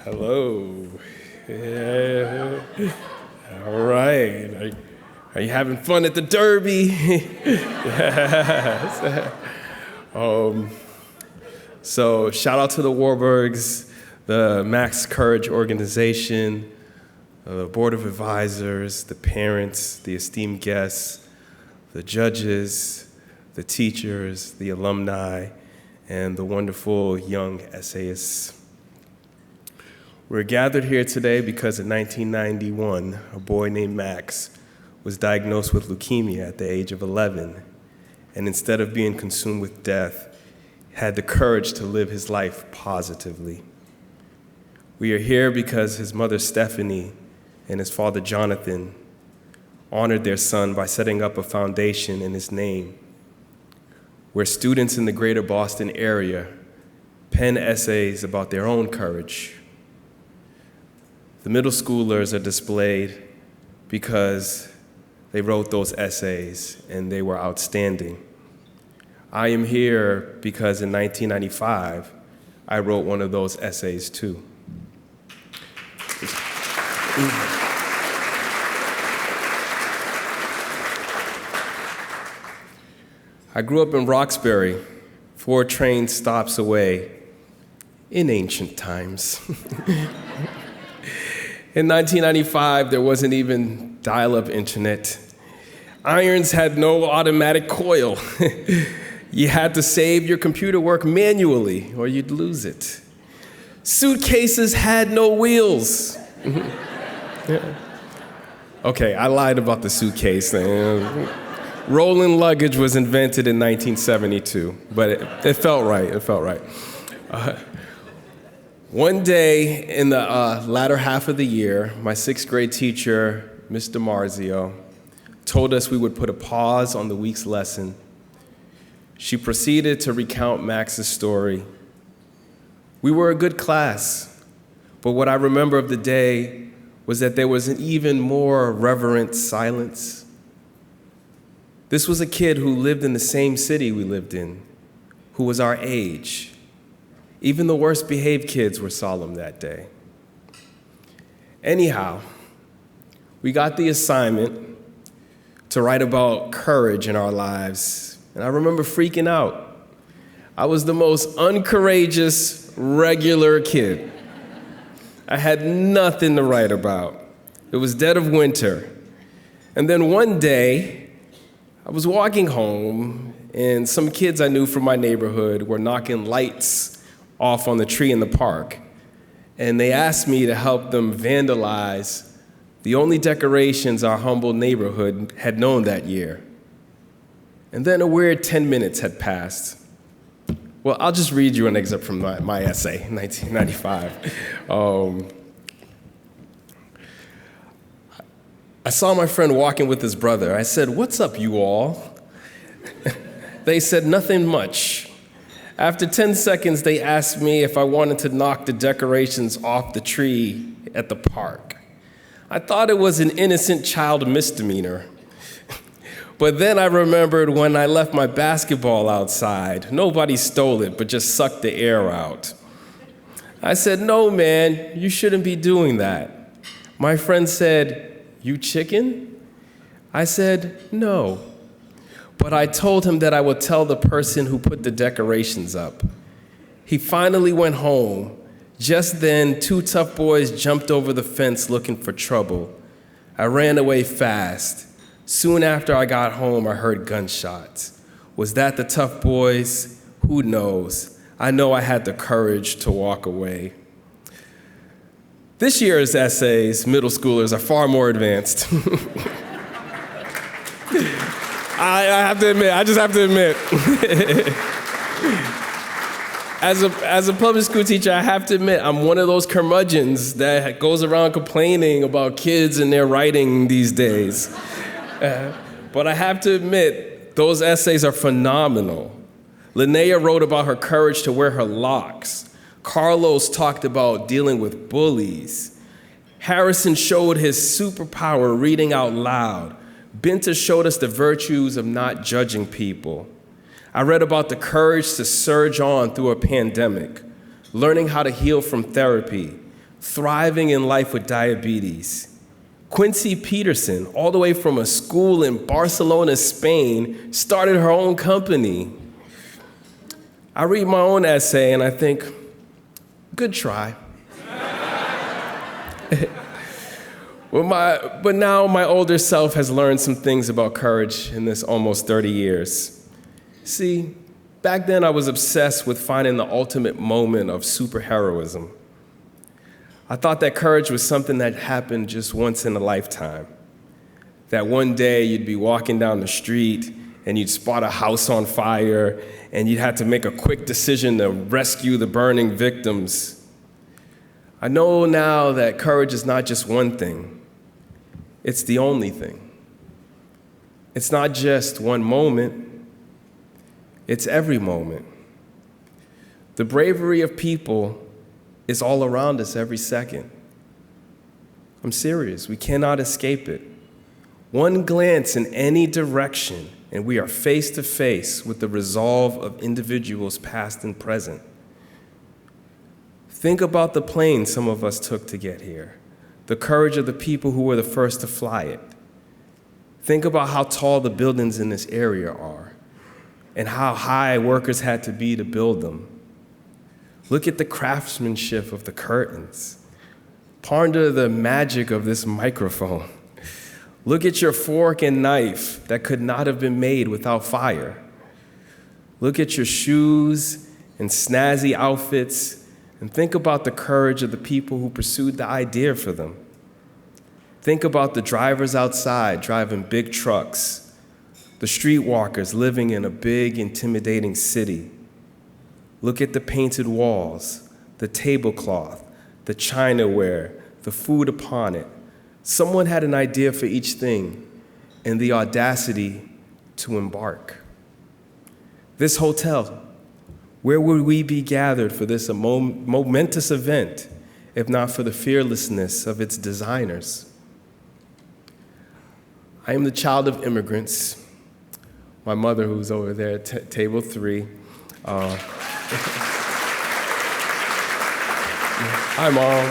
Hello. Yeah. All right. Are you having fun at the Derby? Yes. So shout out to the Warburgs, the MAXCourage organization, the board of advisors, the parents, the esteemed guests, the judges, the teachers, the alumni, and the wonderful young essayists. We're gathered here today because in 1991, a boy named Max was diagnosed with leukemia at the age of 11, and instead of being consumed with death, had the courage to live his life positively. We are here because his mother Stephanie and his father Jonathan honored their son by setting up a foundation in his name, where students in the greater Boston area pen essays about their own courage. The middle schoolers are displayed because they wrote those essays and they were outstanding. I am here because in 1995, I wrote one of those essays too. I grew up in Roxbury, 4 train stops away, in ancient times. In 1995, there wasn't even dial-up internet. Irons had no automatic coil. You had to save your computer work manually or you'd lose it. Suitcases had no wheels. Yeah. Okay, I lied about the suitcase thing. Rolling luggage was invented in 1972, but it felt right. One day in the latter half of the year, my 6th grade teacher, Mr. Marzio, told us we would put a pause on the week's lesson. She proceeded to recount Max's story. We were a good class, but what I remember of the day was that there was an even more reverent silence. This was a kid who lived in the same city we lived in, who was our age. Even the worst behaved kids were solemn that day. Anyhow, we got the assignment to write about courage in our lives, and I remember freaking out. I was the most uncourageous, regular kid. I had nothing to write about. It was dead of winter. And then one day, I was walking home, and some kids I knew from my neighborhood were knocking lights off on the tree in the park, and they asked me to help them vandalize the only decorations our humble neighborhood had known that year. And then a weird 10 minutes had passed. Well, I'll just read you an excerpt from my essay, 1995. I saw my friend walking with his brother. I said, "What's up, you all?" They said, "Nothing much." After 10 seconds, they asked me if I wanted to knock the decorations off the tree at the park. I thought it was an innocent child misdemeanor. But then I remembered when I left my basketball outside, nobody stole it, but just sucked the air out. I said, "No, man, you shouldn't be doing that." My friend said, "You chicken?" I said, "No." But I told him that I would tell the person who put the decorations up. He finally went home. Just then, 2 tough boys jumped over the fence looking for trouble. I ran away fast. Soon after I got home, I heard gunshots. Was that the tough boys? Who knows? I know I had the courage to walk away. This year's essays, middle schoolers, are far more advanced. I just have to admit. As a public school teacher, I have to admit, I'm one of those curmudgeons that goes around complaining about kids and their writing these days. But I have to admit, those essays are phenomenal. Linnea wrote about her courage to wear her locks. Carlos talked about dealing with bullies. Harrison showed his superpower reading out loud. Binta showed us the virtues of not judging people. I read about the courage to surge on through a pandemic, learning how to heal from therapy, thriving in life with diabetes. Quincy Peterson, all the way from a school in Barcelona, Spain, started her own company. I read my own essay and I think, good try. But now my older self has learned some things about courage in this almost 30 years. See, back then I was obsessed with finding the ultimate moment of superheroism. I thought that courage was something that happened just once in a lifetime. That one day you'd be walking down the street and you'd spot a house on fire and you'd have to make a quick decision to rescue the burning victims. I know now that courage is not just one thing. It's the only thing. It's not just one moment. It's every moment. The bravery of people is all around us every second. I'm serious. We cannot escape it. One glance in any direction, and we are face to face with the resolve of individuals past and present. Think about the plane some of us took to get here, the courage of the people who were the first to fly it. Think about how tall the buildings in this area are and how high workers had to be to build them. Look at the craftsmanship of the curtains. Ponder the magic of this microphone. Look at your fork and knife that could not have been made without fire. Look at your shoes and snazzy outfits and think about the courage of the people who pursued the idea for them. Think about the drivers outside driving big trucks, the streetwalkers living in a big, intimidating city. Look at the painted walls, the tablecloth, the chinaware, the food upon it. Someone had an idea for each thing and the audacity to embark. This hotel, where would we be gathered for this momentous event, if not for the fearlessness of its designers? I am the child of immigrants. My mother, who's over there at table 3. Hi, Mom.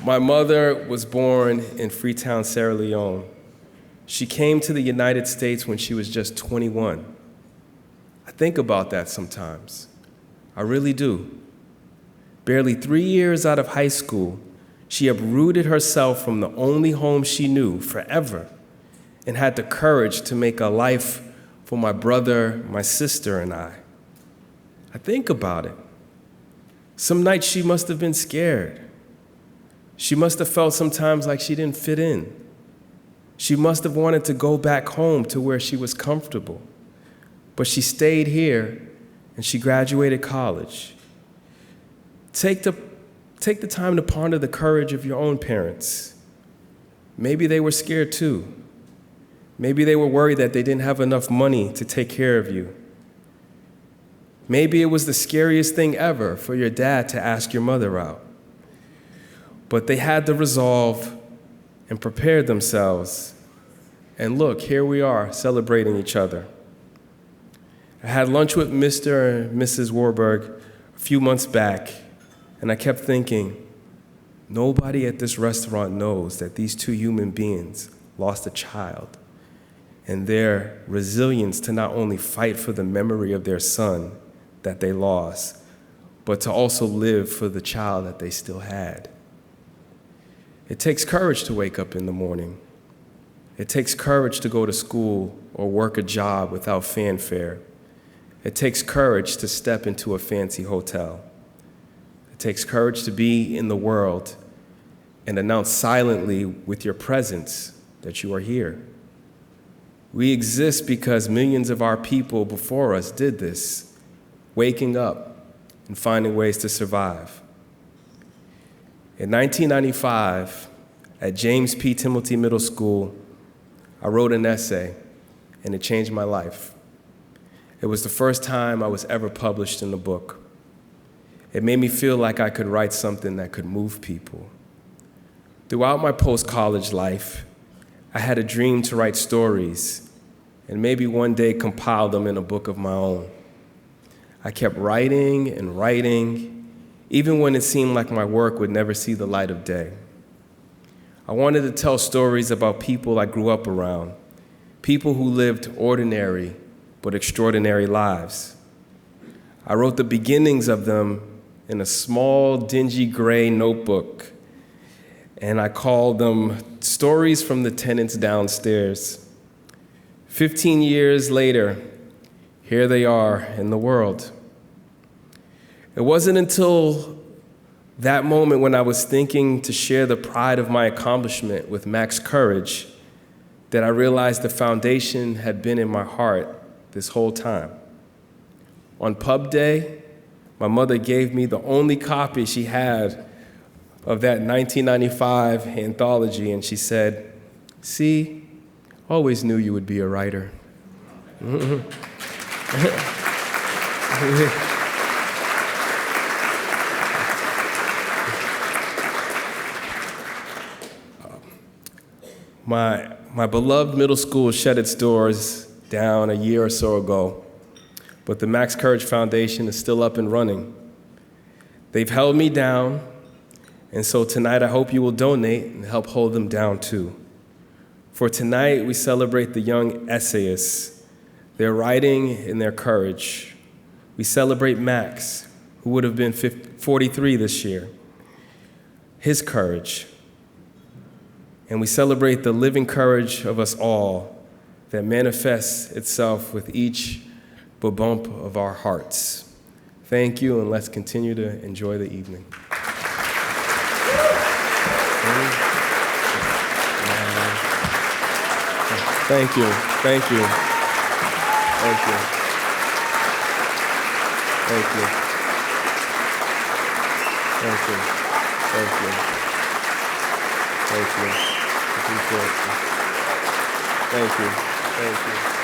My mother was born in Freetown, Sierra Leone. She came to the United States when she was just 21. I think about that sometimes. I really do. Barely 3 years out of high school, she uprooted herself from the only home she knew forever and had the courage to make a life for my brother, my sister, and I. I think about it. Some nights she must have been scared. She must have felt sometimes like she didn't fit in. She must have wanted to go back home to where she was comfortable. But she stayed here and she graduated college. Take the time to ponder the courage of your own parents. Maybe they were scared too. Maybe they were worried that they didn't have enough money to take care of you. Maybe it was the scariest thing ever for your dad to ask your mother out. But they had the resolve and prepared themselves. And look, here we are celebrating each other. I had lunch with Mr. and Mrs. Warburg a few months back, and I kept thinking, nobody at this restaurant knows that these two human beings lost a child, and their resilience to not only fight for the memory of their son that they lost, but to also live for the child that they still had. It takes courage to wake up in the morning. It takes courage to go to school or work a job without fanfare. It takes courage to step into a fancy hotel. It takes courage to be in the world and announce silently with your presence that you are here. We exist because millions of our people before us did this, waking up and finding ways to survive. In 1995, at James P. Timothy Middle School, I wrote an essay, and it changed my life. It was the first time I was ever published in a book. It made me feel like I could write something that could move people. Throughout my post-college life, I had a dream to write stories and maybe one day compile them in a book of my own. I kept writing and writing, even when it seemed like my work would never see the light of day. I wanted to tell stories about people I grew up around, people who lived ordinary but extraordinary lives. I wrote the beginnings of them in a small, dingy gray notebook, and I called them Stories from the Tenants Downstairs. 15 years later, here they are in the world. It wasn't until that moment when I was thinking to share the pride of my accomplishment with MAXCourage that I realized the foundation had been in my heart this whole time. On pub day, my mother gave me the only copy she had of that 1995 anthology, and she said, "See, always knew you would be a writer." My beloved middle school shut its doors down a year or so ago, but the MAXCourage Foundation is still up and running. They've held me down, and so tonight I hope you will donate and help hold them down too. For tonight, we celebrate the young essayists, their writing and their courage. We celebrate Max, who would have been 43 this year, his courage. And we celebrate the living courage of us all that manifests itself with each bump of our hearts. Thank you, and let's continue to enjoy the evening. Thank you, thank you, thank you, thank you, thank you, thank you, thank you, thank you, thank you, thank you.